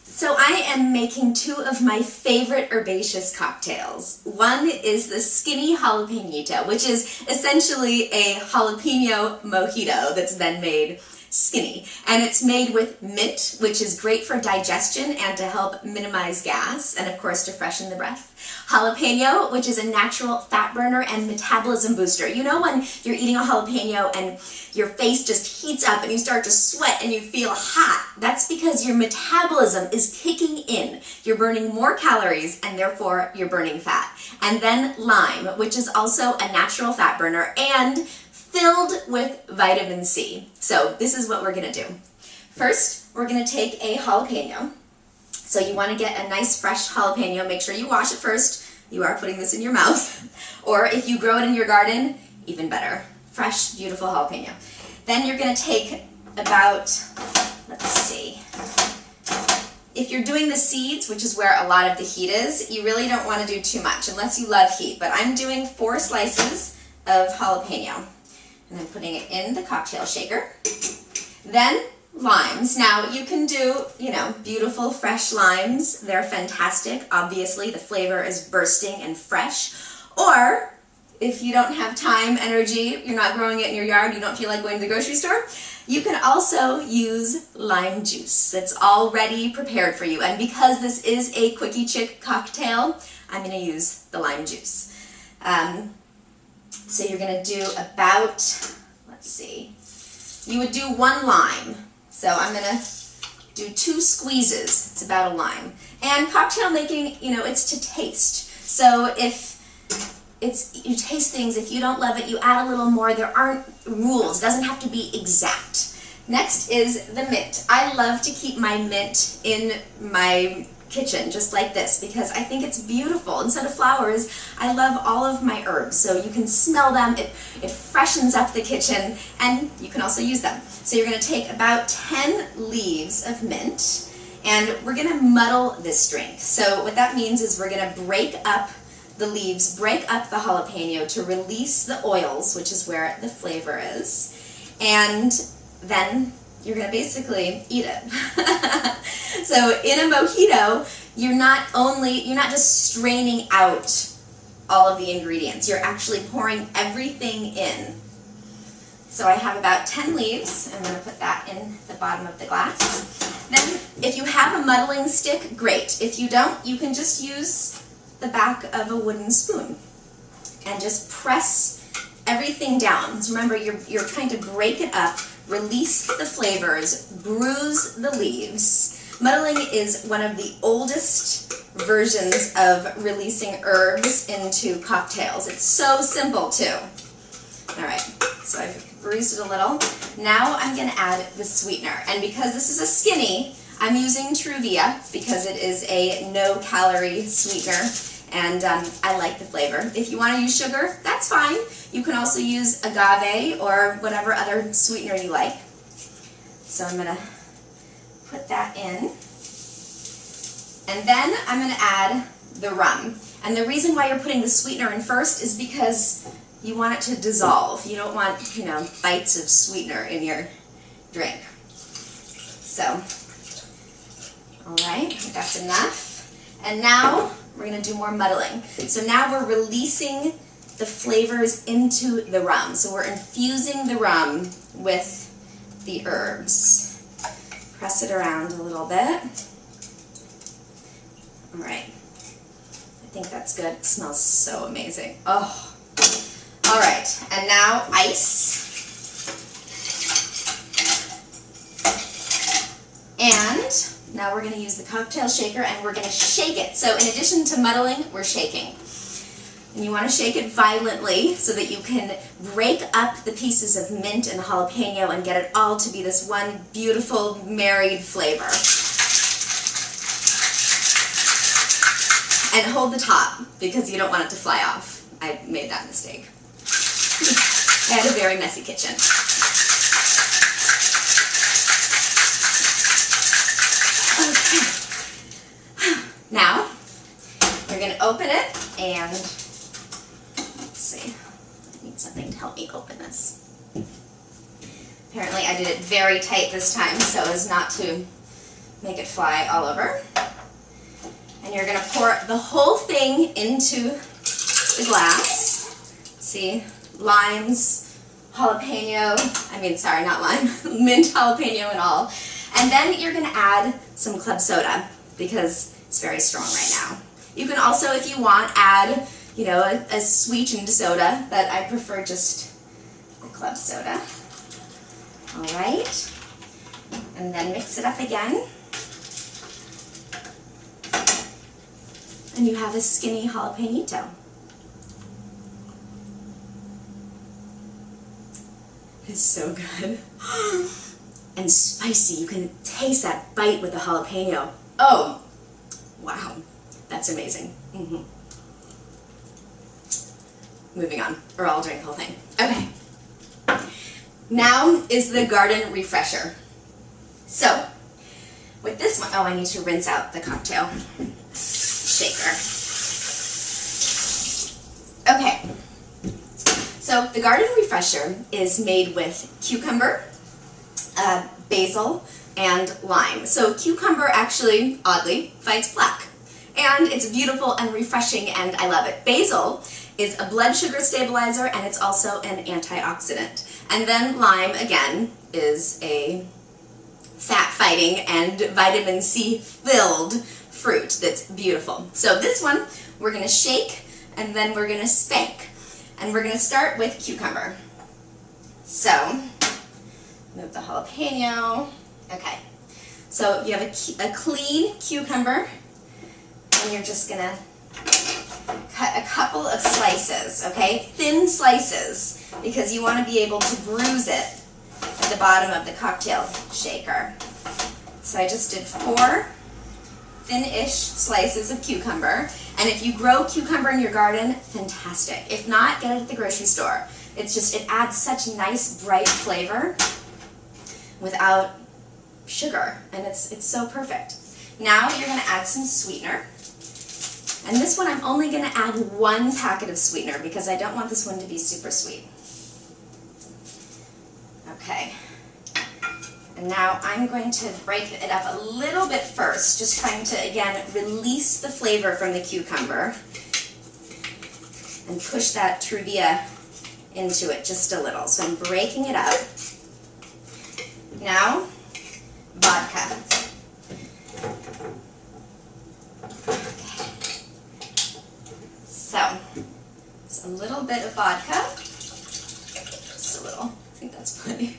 So I am making two of my favorite herbaceous cocktails. One is the skinny jalapeñito, which is essentially a jalapeno mojito that's then made skinny. And it's made with mint, which is great for digestion and to help minimize gas, and of course to freshen the breath. Jalapeno, which is a natural fat burner and metabolism booster. You know when you're eating a jalapeno and your face just heats up and you start to sweat and you feel hot? That's because your metabolism is kicking in. You're burning more calories and therefore you're burning fat. And then lime, which is also a natural fat burner and filled with vitamin C. So this is what we're gonna do. First, we're gonna take a jalapeno. So you want to get a nice fresh jalapeno. Make sure you wash it first. You are putting this in your mouth. Or if you grow it in your garden, even better. Fresh, beautiful jalapeno. Then you're going to take about, let's see, if you're doing the seeds, which is where a lot of the heat is, you really don't want to do too much unless you love heat. But I'm doing 4 slices of jalapeno. And I'm putting it in the cocktail shaker. Then limes. Now you can do, beautiful fresh limes. They're fantastic. Obviously the flavor is bursting and fresh. Or if you don't have time, energy, you're not growing it in your yard, you don't feel like going to the grocery store, you can also use lime juice that's already prepared for you. And because this is a quickie chick cocktail, I'm going to use the lime juice. So you're going to do about, let's see, you would do 1 lime. So I'm going to do 2 squeezes. It's about a lime. And cocktail making, it's to taste. So if you taste things, if you don't love it, you add a little more. There aren't rules. It doesn't have to be exact. Next is the mint. I love to keep my mint in my kitchen just like this because I think it's beautiful. Instead of flowers, I love all of my herbs. So you can smell them, it freshens up the kitchen, and you can also use them. So you're going to take about 10 leaves of mint, and we're going to muddle this drink. So what that means is we're going to break up the leaves, break up the jalapeno to release the oils, which is where the flavor is, and then you're going to basically eat it. So in a mojito, you're not just straining out all of the ingredients, you're actually pouring everything in. So I have about 10 leaves. I'm going to put that in the bottom of the glass. Then if you have a muddling stick, great. If you don't, you can just use the back of a wooden spoon and just press everything down. So remember, you're trying to break it up, release the flavors, bruise the leaves. Muddling is one of the oldest versions of releasing herbs into cocktails. It's so simple too. All right, so I've bruised it a little. Now I'm going to add the sweetener. And because this is a skinny, I'm using Truvia because it is a no-calorie sweetener. And I like the flavor. If you want to use sugar, that's fine. You can also use agave or whatever other sweetener you like. So I'm going to put that in. And then I'm going to add the rum. And the reason why you're putting the sweetener in first is because you want it to dissolve. You don't want, bites of sweetener in your drink. So, all right, that's enough. And now we're going to do more muddling. So now we're releasing the flavors into the rum. So we're infusing the rum with the herbs. Press it around a little bit. All right. I think that's good. It smells so amazing. Oh. All right. And now ice. And now we're going to use the cocktail shaker and we're going to shake it. So in addition to muddling, we're shaking. And you want to shake it violently so that you can break up the pieces of mint and jalapeno and get it all to be this one beautiful married flavor. And hold the top because you don't want it to fly off. I made that mistake. I had a very messy kitchen. Okay. Now, we're going to open it and let's see. I need something to help me open this. Apparently I did it very tight this time so as not to make it fly all over. And you're gonna pour the whole thing into the glass. See, limes, jalapeno, sorry, not lime, mint, jalapeno, and all. And then you're gonna add some club soda because it's very strong right now. You can also, if you want, add, a sweetened soda, but I prefer just the club soda. All right, and then mix it up again. And you have a skinny jalapeñito. It's so good. And spicy. You can taste that bite with the jalapeno. Oh, wow. That's amazing. Moving on, or I'll drink the whole thing. Okay. Now is the garden refresher. So, with this one, I need to rinse out the cocktail shaker. Okay. So the garden refresher is made with cucumber, basil, and lime. So cucumber actually, oddly, fights plaque. And it's beautiful and refreshing and I love it. Basil is a blood sugar stabilizer and it's also an antioxidant. And then lime, again, is a fat-fighting and vitamin C filled fruit that's beautiful. So this one, we're gonna shake and then we're gonna spank. And we're gonna start with cucumber. So, move the jalapeno. Okay, so you have a clean cucumber and you're just gonna cut a couple of slices, okay? Thin slices, because you wanna be able to bruise it at the bottom of the cocktail shaker. So I just did 4 thin-ish slices of cucumber. And if you grow cucumber in your garden, fantastic. If not, get it at the grocery store. It's just, it adds such nice, bright flavor without sugar, and it's so perfect. Now you're gonna add some sweetener. And this one I'm only gonna add 1 packet of sweetener because I don't want this one to be super sweet. Okay. And now I'm going to break it up a little bit first, just trying to, again, release the flavor from the cucumber and push that Truvia into it just a little. So I'm breaking it up. Now, vodka. Okay. So, it's a little bit of vodka. Just a little. I think that's plenty.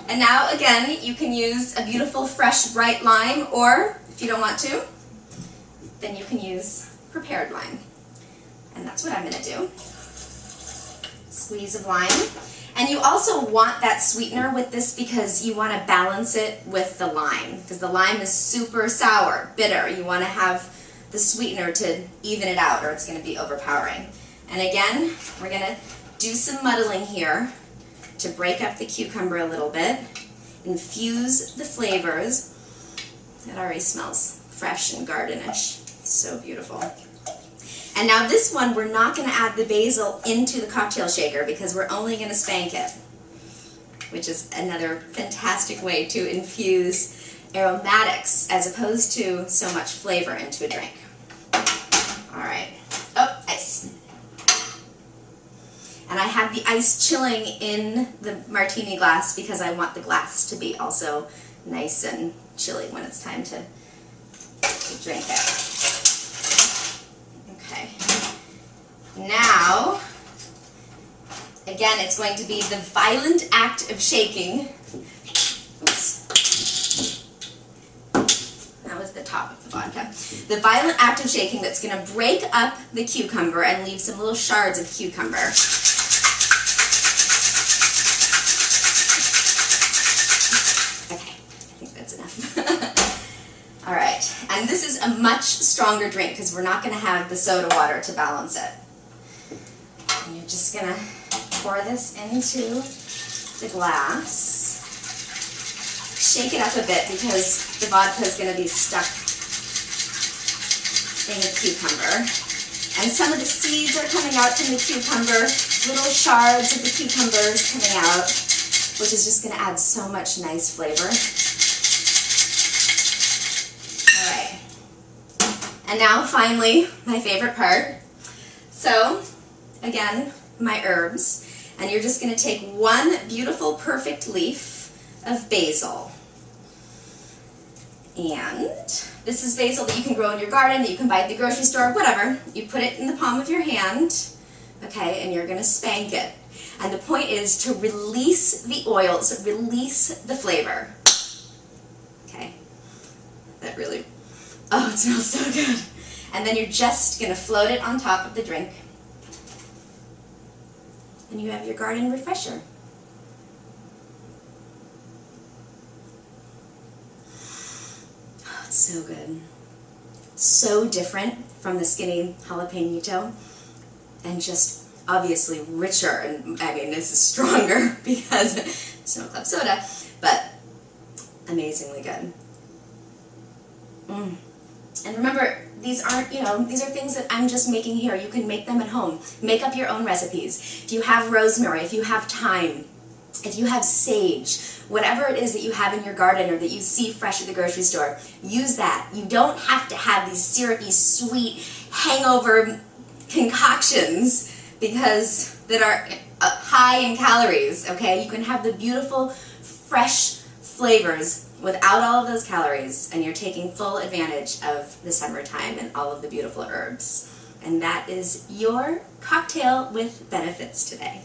And now, again, you can use a beautiful, fresh, bright lime, or if you don't want to, then you can use prepared lime. And that's what I'm going to do. Squeeze of lime. And you also want that sweetener with this because you want to balance it with the lime, because the lime is super sour, bitter. You want to have the sweetener to even it out, or it's going to be overpowering. And again, we're going to do some muddling here to break up the cucumber a little bit, infuse the flavors. It already smells fresh and gardenish. So beautiful. And now this one, we're not going to add the basil into the cocktail shaker because we're only going to spank it, which is another fantastic way to infuse aromatics as opposed to so much flavor into a drink. All right. Oh, ice. And I have the ice chilling in the martini glass because I want the glass to be also nice and chilly when it's time to drink it. Okay. Now, again, it's going to be the violent act of shaking. Oops. That was the top of the vodka. The violent act of shaking that's going to break up the cucumber and leave some little shards of cucumber. All right, and this is a much stronger drink because we're not going to have the soda water to balance it. And you're just going to pour this into the glass. Shake it up a bit because the vodka is going to be stuck in the cucumber. And some of the seeds are coming out from the cucumber, little shards of the cucumbers coming out, which is just going to add so much nice flavor. And now finally, my favorite part. So, again, my herbs. And you're just going to take one beautiful, perfect leaf of basil. And this is basil that you can grow in your garden, that you can buy at the grocery store, whatever. You put it in the palm of your hand, okay, and you're going to spank it. And the point is to release the oils, release the flavor. Okay, that really, oh, it smells so good. And then you're just going to float it on top of the drink. And you have your garden refresher. Oh, it's so good. So different from the skinny jalapeno, and just obviously richer, and I mean this is stronger because it's no club soda, but amazingly good. And remember, these aren't, these are things that I'm just making here. You can make them at home. Make up your own recipes. If you have rosemary, if you have thyme, if you have sage, whatever it is that you have in your garden or that you see fresh at the grocery store, use that. You don't have to have these syrupy, sweet, hangover concoctions that are high in calories, okay? You can have the beautiful, fresh flavors without all of those calories, and you're taking full advantage of the summertime and all of the beautiful herbs. And that is your cocktail with benefits today.